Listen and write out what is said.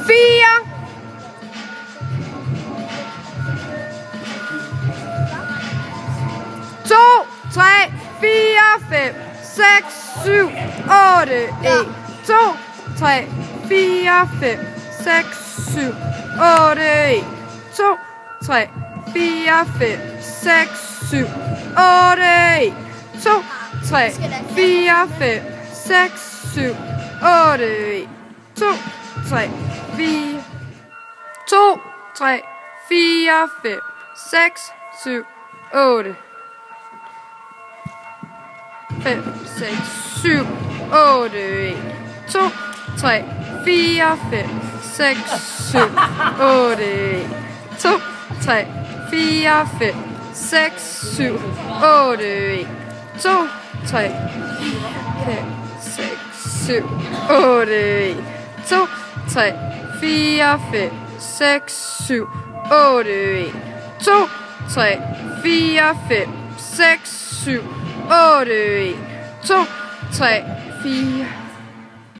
Fire. 2, 3, 4, 5, 6, 7, 8, 1. 2, 3, 4, 5, 6, 7, 8, 1. 2, 3, 4, 5, 6, 7, 8, 1. 2, 3, 4, 5, 6, 7, 8, 1. 2, 3, 4, 2, 3, 4, 5, 6, 7, 8. 5, 6, 7, 8, 1. 2, 3, 4, 5, 6, 7, 8, 1. 2, 3, 4, 5, 6, 7, 8, 1. 2, 3, 5, 6, 7, 8, 1. 2, 3, 4, 5, 6, 7, 8, 1. 2, 3, 4, 5, 6, 7, 8, 1. 2, 3, 4.